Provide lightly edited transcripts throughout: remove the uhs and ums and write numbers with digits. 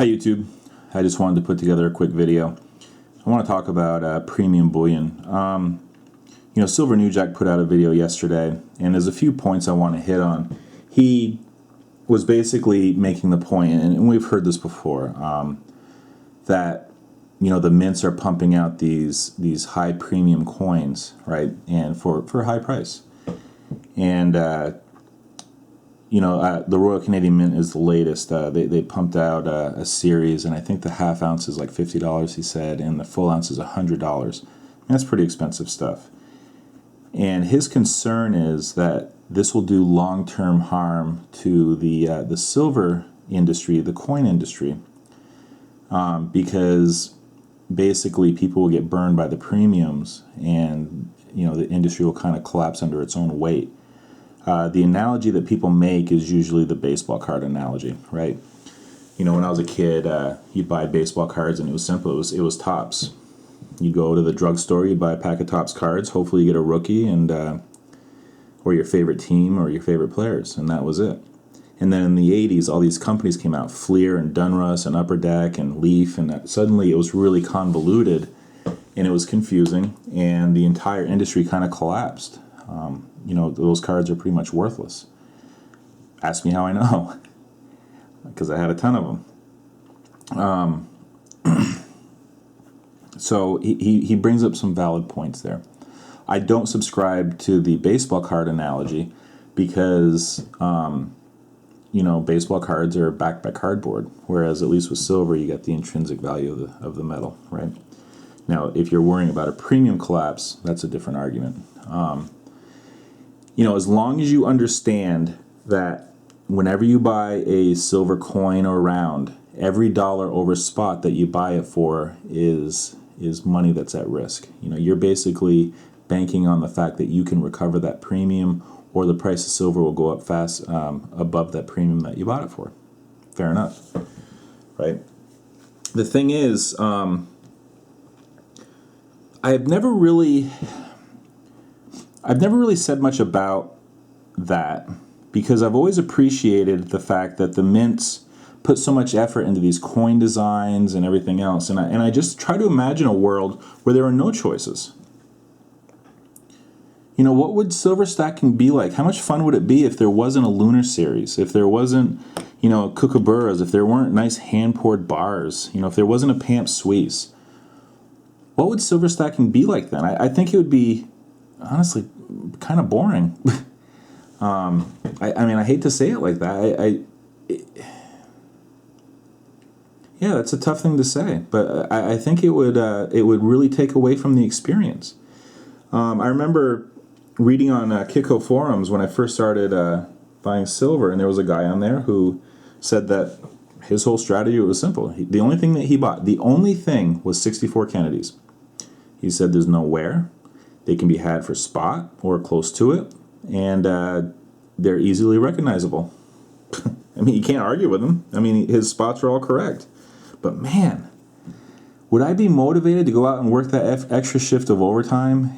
Hi YouTube. I just wanted to put together a quick video. I want to talk about premium bullion. Silver New Jack put out a video yesterday, and there's a few points I want to hit on. He was basically making the point, and we've heard this before, that the mints are pumping out these high premium coins, right, and for a high price. And the Royal Canadian Mint is the latest. They pumped out a series, and I think the half ounce is like $50, he said, and the full ounce is $100. That's pretty expensive stuff. And his concern is that this will do long-term harm to the silver industry, the coin industry, because basically people will get burned by the premiums, and the industry will kind of collapse under its own weight. The analogy that people make is usually the baseball card analogy, right? When I was a kid, you'd buy baseball cards, and it was simple. It was Topps. You go to the drugstore, you buy a pack of Topps cards. Hopefully, you get a rookie and or your favorite team or your favorite players, and that was it. And then in the '80s, all these companies came out: Fleer and Dunruss and Upper Deck and Leaf, and suddenly it was really convoluted, and it was confusing, and the entire industry kind of collapsed. Those cards are pretty much worthless. Ask me how I know, because I had a ton of them. So he brings up some valid points there. I don't subscribe to the baseball card analogy because, baseball cards are backed by cardboard, whereas at least with silver, you get the intrinsic value of the metal, right? Now, if you're worrying about a premium collapse, that's a different argument. As long as you understand that whenever you buy a silver coin or round, every dollar over spot that you buy it for is money that's at risk. You're basically banking on the fact that you can recover that premium, or the price of silver will go up fast above that premium that you bought it for. Fair enough, right? The thing is, I've never really said much about that, because I've always appreciated the fact that the mints put so much effort into these coin designs and everything else, and I just try to imagine a world where there are no choices. What would silver stacking be like? How much fun would it be if there wasn't a lunar series, if there wasn't, kookaburras, if there weren't nice hand-poured bars, if there wasn't a Pamp Suisse? What would silver stacking be like then? I think it would be, honestly, kind of boring. I hate to say it like that. Yeah, that's a tough thing to say, but I think it would really take away from the experience. I remember reading on Kiko forums when I first started buying silver, and there was a guy on there who said that his whole strategy was simple. The only thing that he bought, the only thing, was 64 Kennedys. He said there's no wear. They can be had for spot or close to it, and they're easily recognizable. You can't argue with him. His spots are all correct. But man, would I be motivated to go out and work that extra shift of overtime?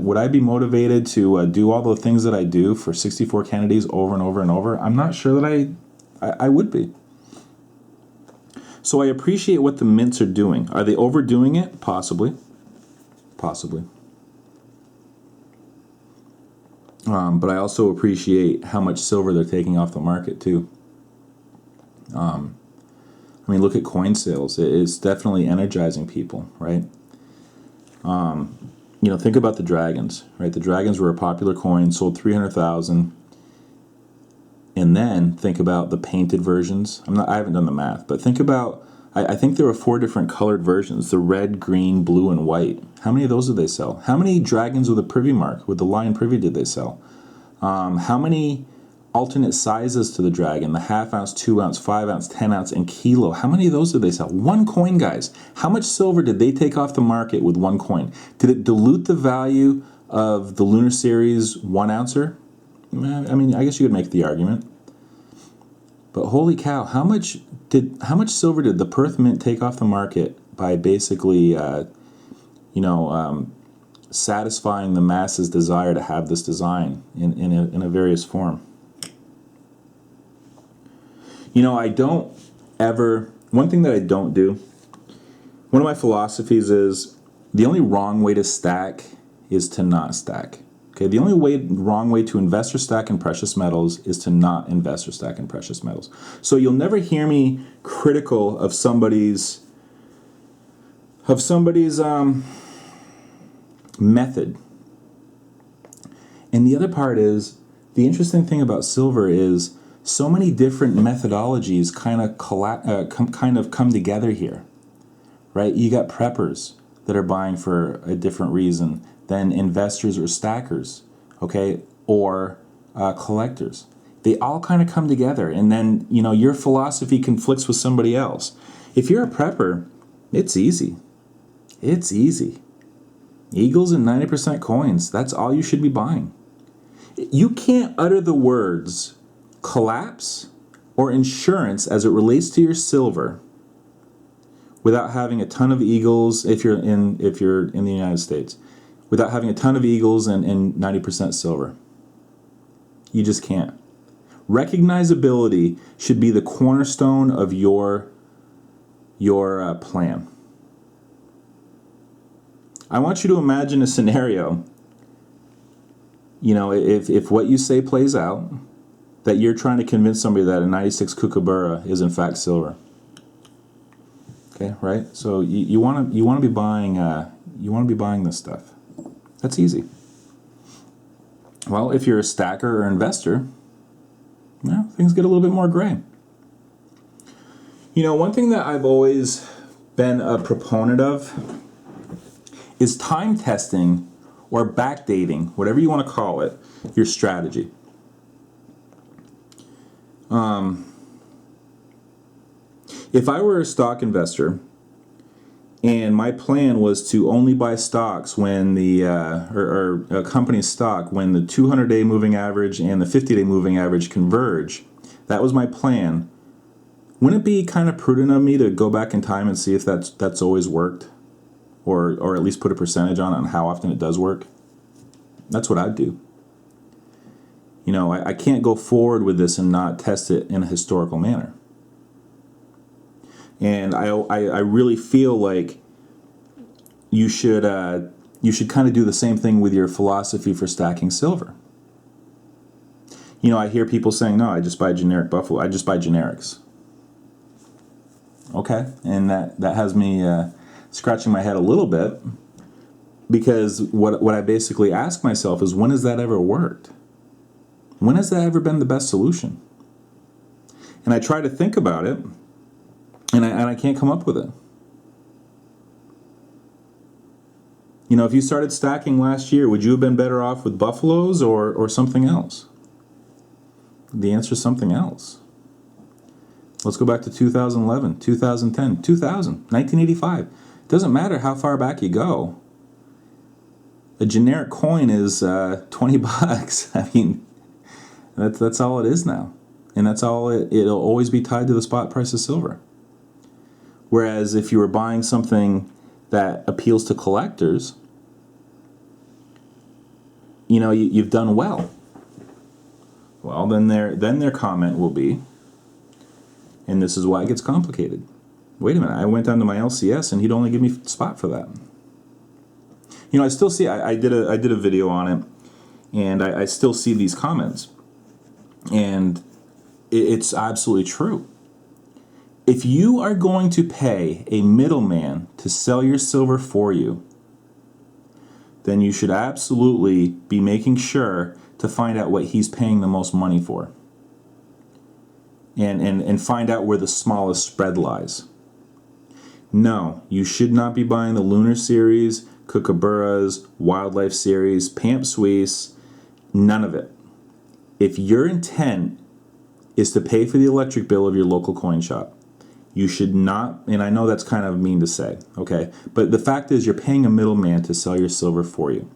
Would I be motivated to do all the things that I do for 64 Kennedys over and over and over? I'm not sure that I would be. So I appreciate what the mints are doing. Are they overdoing it? Possibly. But I also appreciate how much silver they're taking off the market too. Look at coin sales. It's definitely energizing people, right? Think about the dragons, right? The dragons were a popular coin, sold 300,000. And then think about the painted versions. I haven't done the math, but think about, I think there were 4 different colored versions: the red, green, blue, and white. How many of those did they sell? How many dragons with a privy mark, with the lion privy, did they sell? How many alternate sizes to the dragon? The half ounce, 2 ounce, 5 ounce, 10 ounce, and kilo. How many of those did they sell? One coin, guys. How much silver did they take off the market with one coin? Did it dilute the value of the Lunar Series 1 ouncer? I guess you could make the argument. But holy cow, how much silver did the Perth Mint take off the market by basically, satisfying the masses' desire to have this design in a various form? I don't ever one thing that I don't do, one of my philosophies is the only wrong way to stack is to not stack. Okay, the only wrong way to invest or stack in precious metals is to not invest or stack in precious metals. So you'll never hear me critical of somebody's method. And the other part is, the interesting thing about silver is so many different methodologies kind of come together here, right? You got preppers that are buying for a different reason than investors or stackers, okay, or collectors. They all kind of come together, and then your philosophy conflicts with somebody else. If you're a prepper, it's easy. It's easy. Eagles and 90% coins. That's all you should be buying. You can't utter the words collapse or insurance as it relates to your silver without having a ton of eagles, if you're in the United States, without having a ton of eagles and 90% silver. You just can't. Recognizability should be the cornerstone of your plan. I want you to imagine a scenario, if what you say plays out, that you're trying to convince somebody that a 96 kookaburra is in fact silver. Okay, right? So you want to be buying this stuff. That's easy. Well, if you're a stacker or investor, things get a little bit more gray. One thing that I've always been a proponent of is time testing or backdating, whatever you want to call it, your strategy. If I were a stock investor and my plan was to only buy stocks when or a company's stock when the 200-day moving average and the 50-day moving average converge, that was my plan. Wouldn't it be kind of prudent of me to go back in time and see if that's always worked? Or at least put a percentage on how often it does work? That's what I'd do. I can't go forward with this and not test it in a historical manner. And I really feel like you should kind of do the same thing with your philosophy for stacking silver. I hear people saying, no, I just buy generic Buffalo. I just buy generics. Okay, and that has me scratching my head a little bit, because what I basically ask myself is, when has that ever worked? When has that ever been the best solution? And I try to think about it, and I can't come up with it. If you started stacking last year, would you have been better off with buffaloes or something else? The answer is something else. Let's go back to 2011, 2010, 2000, 1985. It doesn't matter how far back you go. A generic coin is $20. I mean, that's all it is now. And that's all it'll always be tied to the spot price of silver. Whereas if you were buying something that appeals to collectors, you've done well. Well, then their comment will be, and this is why it gets complicated. Wait a minute, I went down to my LCS and he'd only give me spot for that. I still see, I did a video on it, and I still see these comments. And it's absolutely true. If you are going to pay a middleman to sell your silver for you, then you should absolutely be making sure to find out what he's paying the most money for. And find out where the smallest spread lies. No, you should not be buying the Lunar Series, Kookaburras, Wildlife Series, Pamp Suisse, none of it. If your intent is to pay for the electric bill of your local coin shop, you should not, and I know that's kind of mean to say, okay, but the fact is you're paying a middleman to sell your silver for you.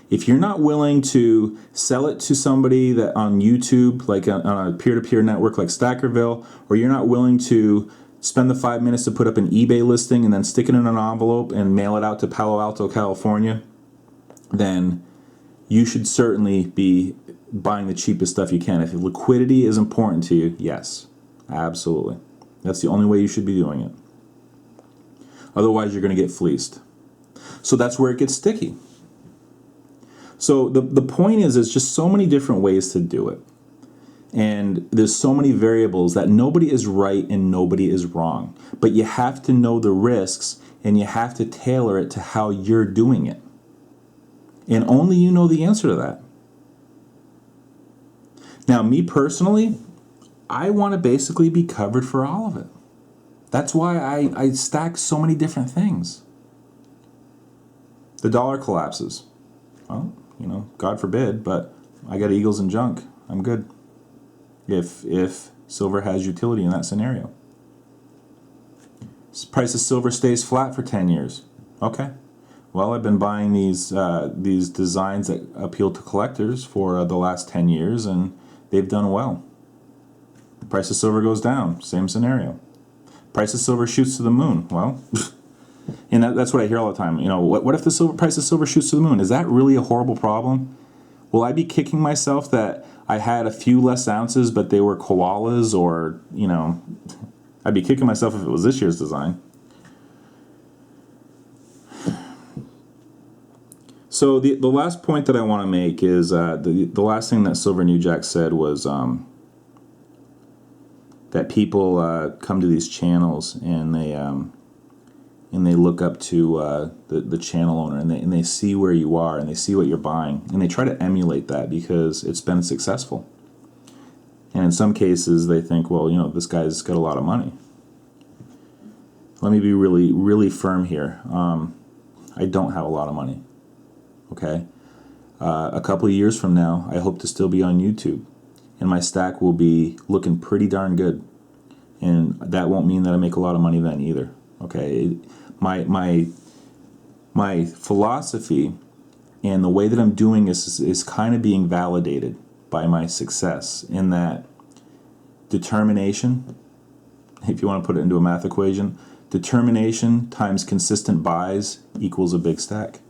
If you're not willing to sell it to somebody that on YouTube, like on a peer-to-peer network like Stackerville, or you're not willing to spend the 5 minutes to put up an eBay listing and then stick it in an envelope and mail it out to Palo Alto, California, then you should certainly be buying the cheapest stuff you can. If liquidity is important to you, yes, absolutely. That's the only way you should be doing it. Otherwise, you're going to get fleeced. So that's where it gets sticky. So the point is, there's just so many different ways to do it. And there's so many variables that nobody is right and nobody is wrong. But you have to know the risks and you have to tailor it to how you're doing it. And only you know the answer to that. Now, me personally, I want to basically be covered for all of it. That's why I stack so many different things. The dollar collapses. Well, God forbid, but I got eagles and junk. I'm good. If silver has utility in that scenario. Price of silver stays flat for 10 years. Okay. Well, I've been buying these designs that appeal to collectors for the last 10 years, and they've done well. Price of silver goes down. Same scenario. Price of silver shoots to the moon. Well, and that's what I hear all the time. What if the price of silver shoots to the moon? Is that really a horrible problem? Will I be kicking myself that I had a few less ounces, but they were koalas, or, I'd be kicking myself if it was this year's design. So the last point that I want to make is the last thing that Silver New Jack said was that people come to these channels and they look up to the channel owner, and they see where you are and they see what you're buying, and they try to emulate that because it's been successful. And in some cases they think, well, this guy's got a lot of money. Let me be really, really firm here. I don't have a lot of money. Okay? A couple of years from now, I hope to still be on YouTube, and my stack will be looking pretty darn good. And that won't mean that I make a lot of money then either. Okay? My philosophy and the way that I'm doing is kind of being validated by my success, in that determination, if you want to put it into a math equation, determination times consistent buys equals a big stack.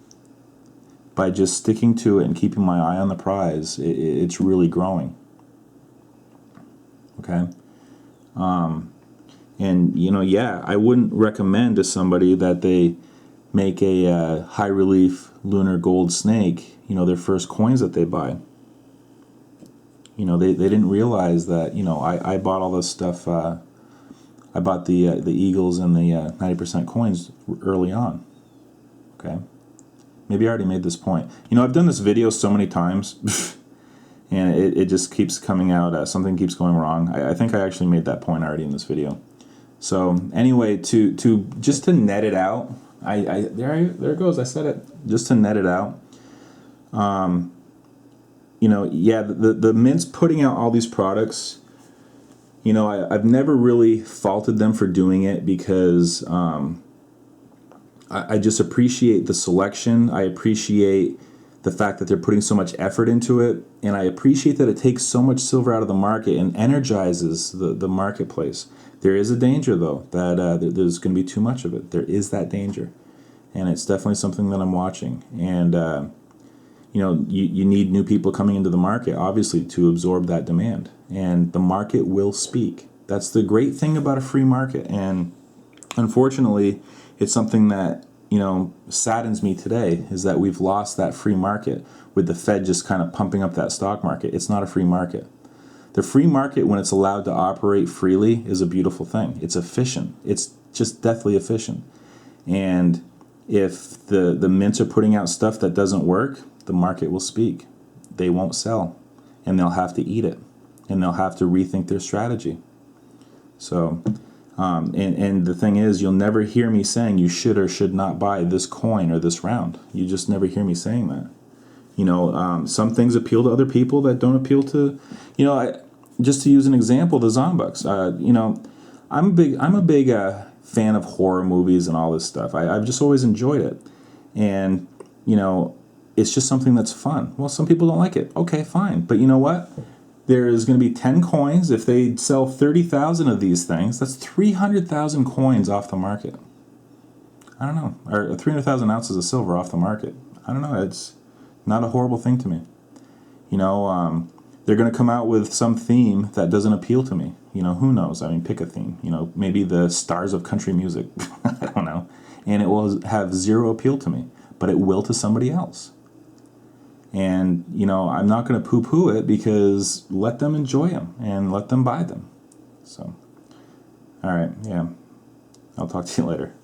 By just sticking to it and keeping my eye on the prize, it's really growing. Okay? And, I wouldn't recommend to somebody that they make a high relief lunar gold snake, their first coins that they buy. They didn't realize that, I bought all this stuff. I bought the eagles and the 90% coins early on. Okay? Maybe I already made this point. I've done this video so many times, and it just keeps coming out. Something keeps going wrong. I think I actually made that point already in this video. So anyway, to just to net it out, there it goes. I said it. Just to net it out. The mint's putting out all these products. I've never really faulted them for doing it because I just appreciate the selection. I appreciate the fact that they're putting so much effort into it, and I appreciate that it takes so much silver out of the market and energizes the marketplace. There is a danger, though, that there's going to be too much of it. There is that danger, and it's definitely something that I'm watching. And you need new people coming into the market, obviously, to absorb that demand, and the market will speak. That's the great thing about a free market, and unfortunately, it's something that saddens me today, is that we've lost that free market with the Fed just kind of pumping up that stock market. It's not a free market. The free market, when it's allowed to operate freely, is a beautiful thing. It's efficient. It's just deathly efficient. And if the mints are putting out stuff that doesn't work, the market will speak. They won't sell, and they'll have to eat it, and they'll have to rethink their strategy. So, and the thing is, you'll never hear me saying you should or should not buy this coin or this round. You just never hear me saying that. Some things appeal to other people that don't appeal to, just to use an example, the Zombucks. I'm a big fan of horror movies and all this stuff. I've just always enjoyed it, and it's just something that's fun. Well, some people don't like it. Okay, fine, but you know what? There's going to be 10 coins. If they sell 30,000 of these things, that's 300,000 coins off the market. I don't know, or 300,000 ounces of silver off the market. I don't know. It's not a horrible thing to me. They're going to come out with some theme that doesn't appeal to me. Who knows? I mean, pick a theme. Maybe the stars of country music. I don't know. And it will have zero appeal to me, but it will to somebody else. And, I'm not going to poo-poo it, because let them enjoy them and let them buy them. So, all right, yeah. I'll talk to you later.